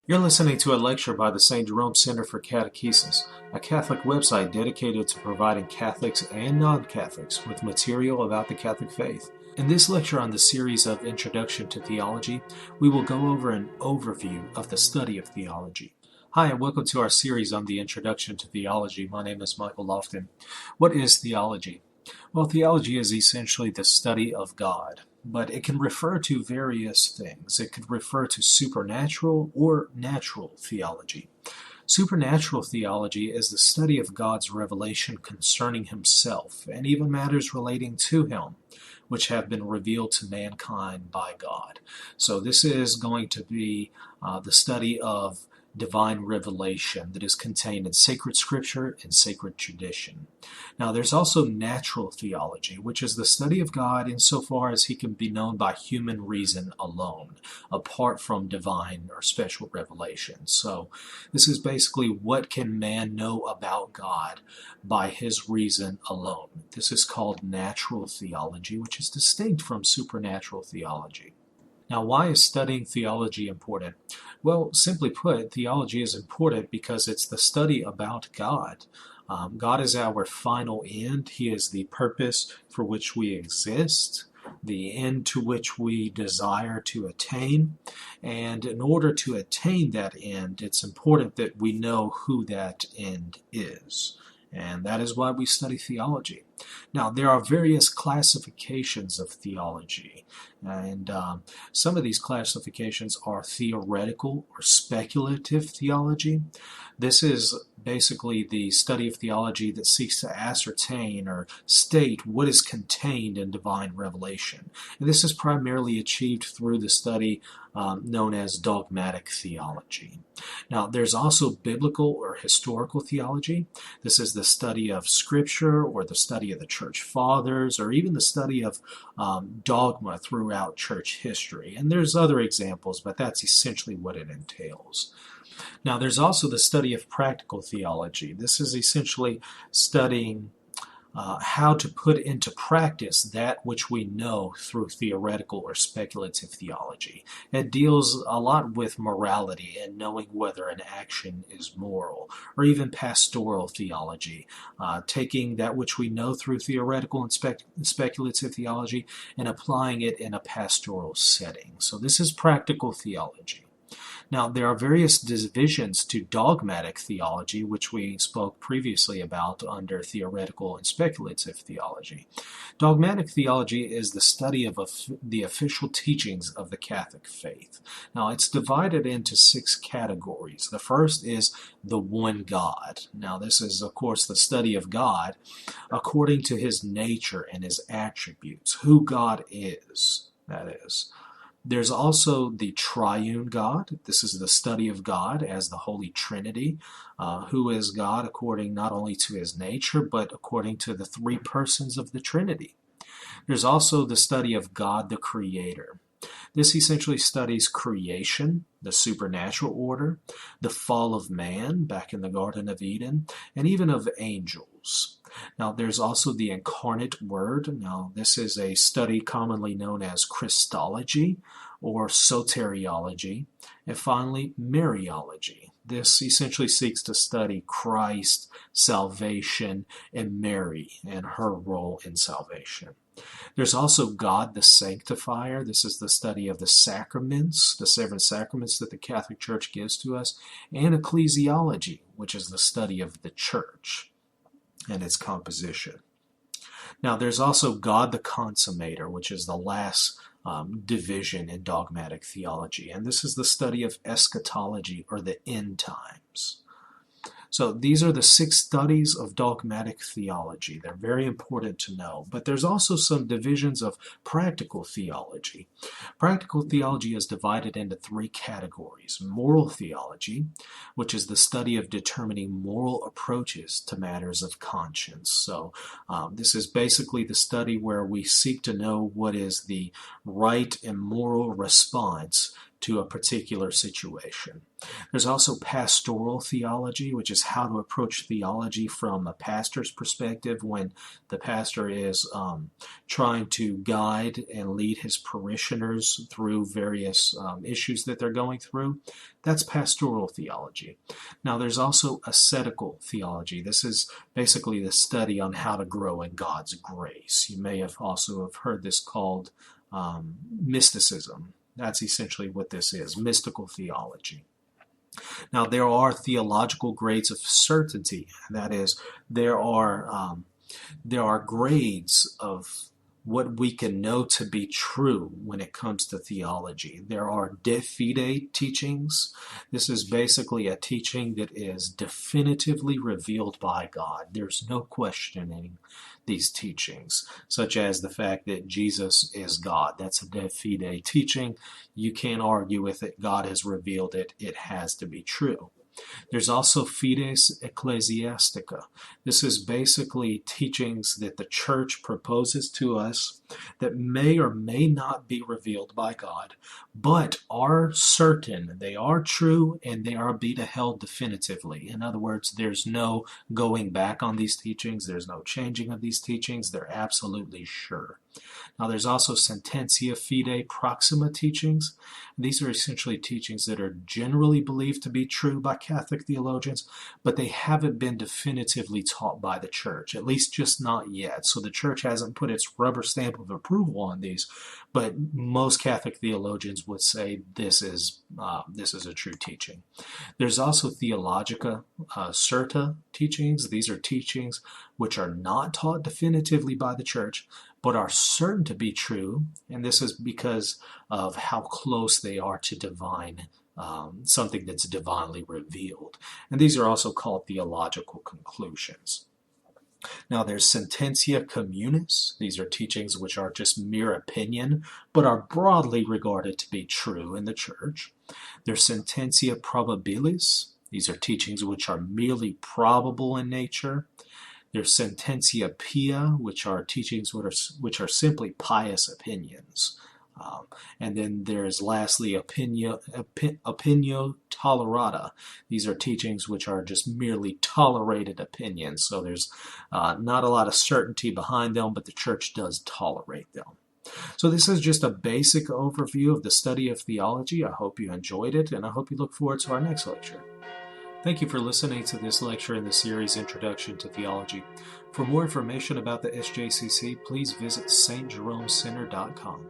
You're listening to a lecture by the St. Jerome Center for Catechesis, a Catholic website dedicated to providing Catholics and non-Catholics with material about the Catholic faith. In this lecture on the series of Introduction to Theology, we will go over an overview of the study of theology. Hi, and welcome to our series on the Introduction to Theology. My name is Michael Lofton. What is theology? Well, theology is essentially the study of God, but it can refer to various things. It could refer to supernatural or natural theology. Supernatural theology is the study of God's revelation concerning himself and even matters relating to him, which have been revealed to mankind by God. So this is going to be the study of divine revelation that is contained in sacred scripture and sacred tradition. Now, there's also natural theology, which is the study of God insofar as he can be known by human reason alone, apart from divine or special revelation. So this is basically what can man know about God by his reason alone. This is called natural theology, which is distinct from supernatural theology. Now, why is studying theology important? Well, simply put, theology is important because it's the study about God. God is our final end. He is the purpose for which we exist, the end to which we desire to attain. And in order to attain that end, it's important that we know who that end is. And that is why we study theology. Now, there are various classifications of theology, and some of these classifications are theoretical or speculative theology. This is basically the study of theology that seeks to ascertain or state what is contained in divine revelation. And this is primarily achieved through the study known as dogmatic theology. Now, there's also biblical or historical theology. This is the study of Scripture or the study of the Church Fathers or even the study of dogma throughout church history. And there's other examples, but that's essentially what it entails. Now, there's also the study of practical theology. This is essentially studying how to put into practice that which we know through theoretical or speculative theology. It deals a lot with morality and knowing whether an action is moral, or even pastoral theology, taking that which we know through theoretical and speculative theology and applying it in a pastoral setting. So this is practical theology. Now, there are various divisions to dogmatic theology, which we spoke previously about under theoretical and speculative theology. Dogmatic theology is the study of the official teachings of the Catholic faith. Now, it's divided into 6 categories. The first is the one God. Now, this is, of course, the study of God according to his nature and his attributes, who God is, that is. There's also the triune God. This is the study of God as the Holy Trinity, who is God according not only to his nature, but according to the 3 persons of the Trinity. There's also the study of God the Creator. This essentially studies creation, the supernatural order, the fall of man back in the Garden of Eden, and even of angels. Now, there's also the incarnate word. Now, this is a study commonly known as Christology or soteriology. And finally, Mariology. This essentially seeks to study Christ, salvation, and Mary and her role in salvation. There's also God the Sanctifier. This is the study of the sacraments, the 7 sacraments that the Catholic Church gives to us, and ecclesiology, which is the study of the church and its composition. Now, there's also God the Consummator, which is the last division in dogmatic theology, and this is the study of eschatology, or the end times. So these are the 6 studies of dogmatic theology. They're very important to know. But there's also some divisions of practical theology. Practical theology is divided into 3 categories. Moral theology, which is the study of determining moral approaches to matters of conscience. So this is basically the study where we seek to know what is the right and moral response to a particular situation. There's also pastoral theology, which is how to approach theology from a pastor's perspective when the pastor is trying to guide and lead his parishioners through various issues that they're going through. That's pastoral theology. Now, there's also ascetical theology. This is basically the study on how to grow in God's grace. You may have also have heard this called mysticism. That's essentially what this is, mystical theology. Now, there are theological grades of certainty. That is, there are grades of what we can know to be true when it comes to theology. There are de fide teachings. This is basically a teaching that is definitively revealed by God. There's no questioning these teachings, such as the fact that Jesus is God. That's a de fide teaching. You can't argue with it. God has revealed it. It has to be true. There's also fides ecclesiastica. This is basically teachings that the church proposes to us that may or may not be revealed by God, but are certain, they are true, and they are be held definitively. In other words, there's no going back on these teachings, there's no changing of these teachings, they're absolutely sure. Now, there's also sententia fide proxima teachings. These are essentially teachings that are generally believed to be true by Catholic theologians, but they haven't been definitively taught by the church, at least just not yet. So the church hasn't put its rubber stamp of approval on these, but most Catholic theologians would say this is a true teaching. There's also theologica certa teachings. These are teachings which are not taught definitively by the church, but are certain to be true, and this is because of how close they are to divine, something that's divinely revealed. And these are also called theological conclusions. Now, there's sententia communis. These are teachings which are just mere opinion, but are broadly regarded to be true in the church. There's sententia probabilis. These are teachings which are merely probable in nature. There's sententia pia, which are teachings which are simply pious opinions. And then there's lastly opinio tolerata. These are teachings which are just merely tolerated opinions. So there's not a lot of certainty behind them, but the church does tolerate them. So this is just a basic overview of the study of theology. I hope you enjoyed it, and I hope you look forward to our next lecture. Thank you for listening to this lecture in the series Introduction to Theology. For more information about the SJCC, please visit stjeromecenter.com.